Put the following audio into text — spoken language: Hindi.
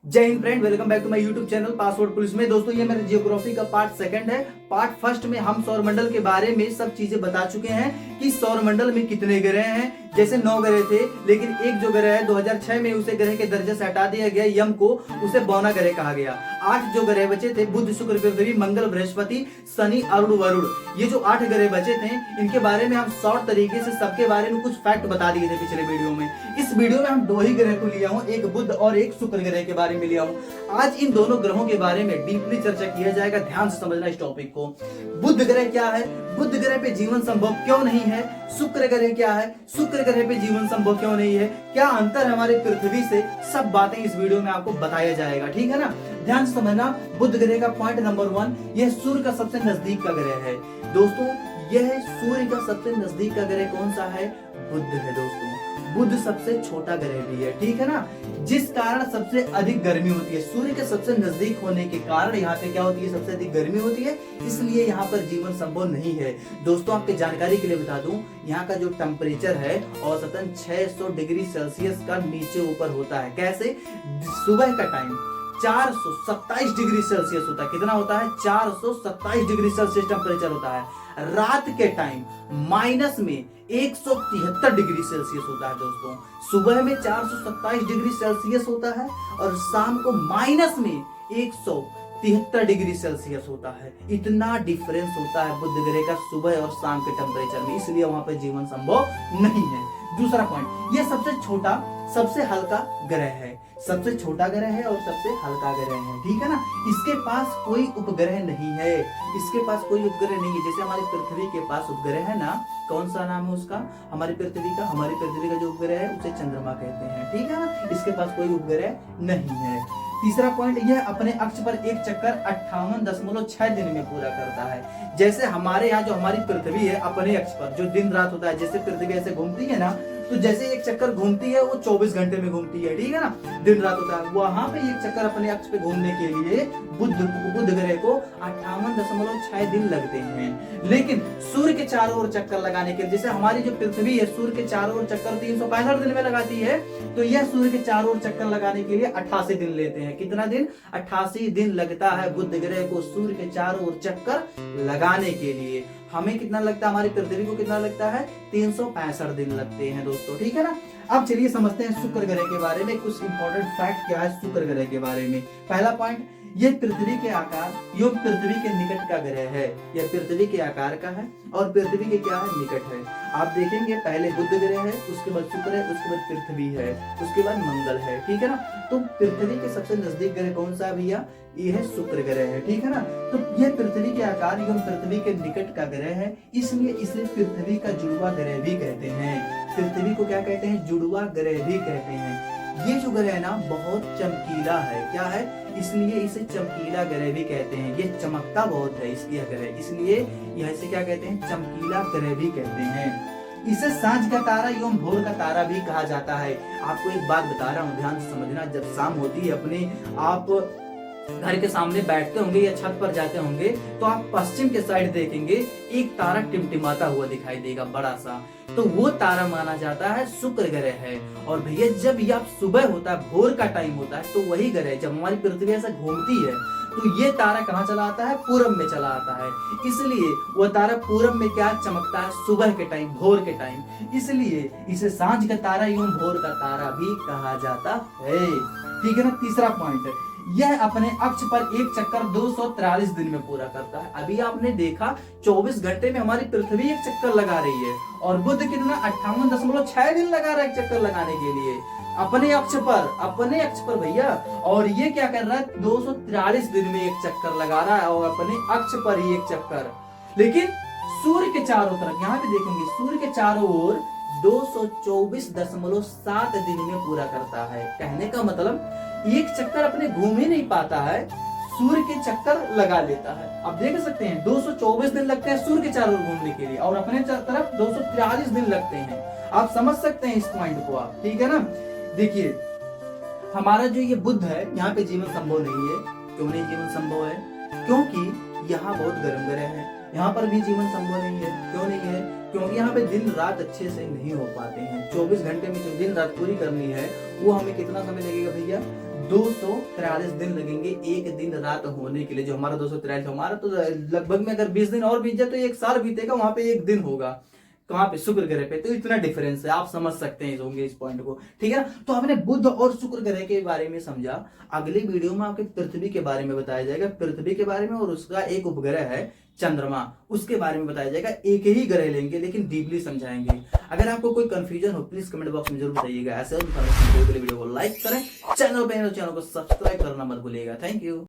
जय हिंद friend, welcome back to my YouTube channel password police में। दोस्तों ये मेरा जियोग्राफी का पार्ट सेकंड है। पार्ट फर्स्ट में हम सौरमंडल के बारे में सब चीजें बता चुके हैं कि सौरमंडल में कितने ग्रह हैं। जैसे 9 ग्रह थे, लेकिन एक जो ग्रह है 2006 में उसे ग्रह के दर्जे से हटा दिया गया, यम को, उसे बौना ग्रह कहा गया। 8 जो ग्रह बचे थे, बुध, शुक्र, पृथ्वी, मंगल, बृहस्पति, शनि, अरुण, वरुण, ये जो 8 ग्रह बचे थे, इनके बारे में हम शॉर्ट तरीके से सबके बारे में कुछ फैक्ट बता दिए थे पिछले वीडियो में। इस वीडियो में हम 2 ही ग्रह को लिया हूँ, एक बुध और एक शुक्र ग्रह के बारे में लिया हूँ। आज इन दोनों ग्रहों के बारे में डीपली चर्चा किया जाएगा। ध्यान से समझना इस टॉपिक को। बुध ग्रह क्या है, बुध ग्रह पे जीवन संभव क्यों नहीं है, शुक्र ग्रह क्या है, शुक्र ग्रह पे जीवन संभव क्यों नहीं है, क्या अंतर है हमारे पृथ्वी से, सब बातें इस वीडियो में आपको बताया जाएगा। ठीक है ना, ध्यान से समझना। बुध ग्रह का पॉइंट नंबर 1, यह सूर्य का सबसे नजदीक का ग्रह है। दोस्तों यह सूर्य का सबसे नजदीक का ग्रह कौन सा है? बुध है दोस्तों। बुध सबसे छोटा ग्रह भी है, ठीक है ना, जिस कारण सबसे अधिक गर्मी होती है। सूर्य के सबसे नजदीक होने के कारण यहाँ पे क्या होती है, सबसे अधिक गर्मी होती है, इसलिए यहाँ पर जीवन संभव नहीं है। दोस्तों आपकी जानकारी के लिए बता दूं, यहाँ का जो टेम्परेचर है औसतन 600 डिग्री सेल्सियस का नीचे ऊपर होता है। कैसे? सुबह का टाइम 427 डिग्री सेल्सियस होता है। कितना होता है? 427 डिग्री सेल्सियस टेम्परेचर होता है। रात के टाइम माइनस में 173 डिग्री सेल्सियस होता है। दोस्तों सुबह में 427 डिग्री सेल्सियस होता है और शाम को माइनस में 173 डिग्री सेल्सियस होता है। इतना डिफरेंस होता है बुध ग्रह का सुबह और शाम के टेम्परेचर में, इसलिए वहां पर जीवन संभव नहीं है। दूसरा पॉइंट, यह सबसे छोटा सबसे हल्का ग्रह है। सबसे छोटा ग्रह है और सबसे हल्का ग्रह है, ठीक है ना। इसके पास कोई उपग्रह नहीं है, इसके पास कोई उपग्रह नहीं है। जैसे हमारी पृथ्वी के पास उपग्रह है ना, कौन सा नाम है उसका? हमारी पृथ्वी का जो उपग्रह है उसे चंद्रमा कहते हैं, ठीक है ना। इसके पास कोई उपग्रह नहीं है। तीसरा पॉइंट, यह अपने अक्ष पर एक चक्कर 58.6 दिन में पूरा करता है। जैसे हमारे यहाँ जो हमारी पृथ्वी है, अपने अक्ष पर जो दिन रात होता है, जैसे पृथ्वी ऐसे घूमती है ना, तो जैसे एक चक्कर घूमती है वो 24 घंटे में घूमती है, ठीक है ना, दिन रात होता है। वहां पे एक चक्कर अपने अक्ष पे घूमने के लिए बुध ग्रह को 58.6 दिन लगते हैं। लेकिन सूर्य के चारों ओर चक्कर लगाने के लिए, जैसे हमारी जो पृथ्वी है सूर्य के चारों ओर चक्कर 365 दिन में लगाती है, तो यह सूर्य के चारों ओर चक्कर लगाने के लिए 88 दिन लेते हैं। कितना दिन? 88 दिन लगता है बुध ग्रह को सूर्य के चारों ओर चक्कर लगाने के लिए। हमें कितना लगता है, हमारी पृथ्वी को कितना लगता है? 365 दिन लगते हैं दोस्तों, ठीक है ना। अब चलिए समझते हैं शुक्र ग्रह के बारे में। कुछ इंपॉर्टेंट फैक्ट क्या है शुक्र ग्रह के बारे में। पहला पॉइंट, यह पृथ्वी के आकार एवं पृथ्वी के निकट का ग्रह है। यह पृथ्वी के आकार का है और पृथ्वी के क्या है? निकट है। आप देखेंगे पहले बुध ग्रह है, उसके बाद शुक्र है, उसके बाद पृथ्वी है, उसके बाद मंगल है, ठीक है ना। तो पृथ्वी के सबसे नजदीक ग्रह कौन सा है भैया? ये है शुक्र ग्रह है, ठीक है ना। तो यह पृथ्वी के आकार एवं पृथ्वी के निकट का ग्रह है, इसलिए इसे पृथ्वी का जुड़वा ग्रह भी कहते हैं। पृथ्वी को क्या कहते हैं? जुड़वा ग्रह भी कहते हैं। ये जो ग्रह है ना बहुत चमकीला है, क्या है? इसलिए इसे चमकीला ग्रह भी कहते हैं। ये चमकता बहुत है इसकी ग्रह, इसलिए यह इसे क्या कहते हैं? चमकीला ग्रह भी कहते हैं। इसे सांझ का तारा एवं भोर का तारा भी कहा जाता है। आपको एक बात बता रहा हूँ, ध्यान से समझना। जब शाम होती है, अपने आप घर के सामने बैठते होंगे या छत पर जाते होंगे, तो आप पश्चिम के साइड देखेंगे, एक तारा टिमटिमाता हुआ दिखाई देगा बड़ा सा, तो वो तारा माना जाता है शुक्र ग्रह है। और भैया जब यह सुबह होता है, भोर का टाइम होता है, तो वही ग्रह, जब हमारी पृथ्वी ऐसे घूमती है, तो ये तारा कहाँ चला आता है? पूरब में चला आता है। इसलिए वह तारा पूरब में क्या चमकता है? सुबह के टाइम, भोर के टाइम, इसलिए इसे सांझ का तारा एवं भोर का तारा भी कहा जाता है, ठीक है ना। तीसरा पॉइंट, यह अपने अक्ष पर एक चक्कर 243 दिन में पूरा करता है। अभी आपने देखा 24 घंटे में हमारी पृथ्वी एक चक्कर लगा रही है और बुध कितना 58.6 दिन लगा रहा है एक चक्कर लगाने के लिए अपने अक्ष पर भैया। और ये क्या कर रहा है? 243 दिन में एक चक्कर लगा रहा है और अपने अक्ष पर ही एक चक्कर। लेकिन सूर्य के चारों तरफ, यहाँ पे देखेंगे, सूर्य के चारों ओर 224.7 दिन में पूरा करता है। कहने का मतलब एक चक्कर अपने घूम ही नहीं पाता है, सूर्य के चक्कर लगा लेता है। आप देख सकते हैं 224 दिन लगते हैं सूर्य के चारों ओर घूमने के लिए और अपने तरफ 243 दिन लगते हैं। आप समझ सकते हैं इस पॉइंट को आप, ठीक है ना। देखिए हमारा जो ये बुध है, यहाँ पे जीवन संभव नहीं है। क्यों नहीं जीवन संभव है? क्योंकि यहाँ बहुत गर्म ग्रह है, यहाँ पर भी जीवन संभव नहीं है। क्यों नहीं है? क्योंकि यहाँ पे दिन रात अच्छे से नहीं हो पाते हैं। 24 घंटे में जो दिन रात पूरी करनी है, वो हमें कितना समय लगेगा भैया? 243 दिन लगेंगे एक दिन रात होने के लिए। जो हमारा 243, हमारा तो लगभग में अगर 20 दिन और बीत जाए तो एक साल बीतेगा, वहां पे एक दिन होगा कहाँ पे, शुक्र ग्रह पे। तो इतना डिफरेंस है, आप समझ सकते हैं होंगे इस पॉइंट को, ठीक है ना। तो आपने बुध और शुक्र ग्रह के बारे में समझा। अगली वीडियो में आपके पृथ्वी के बारे में बताया जाएगा, पृथ्वी के बारे में, और उसका एक उपग्रह है चंद्रमा, उसके बारे में बताया जाएगा। एक ही ग्रह लेंगे लेकिन डीपली समझाएंगे। अगर आपको कोई कंफ्यूजन हो प्लीज कमेंट बॉक्स में जरूर बताइएगा। ऐसे वीडियो को लाइक करें, चैनल पे चैनल को सब्सक्राइब करना मत भूलिएगा। Thank you.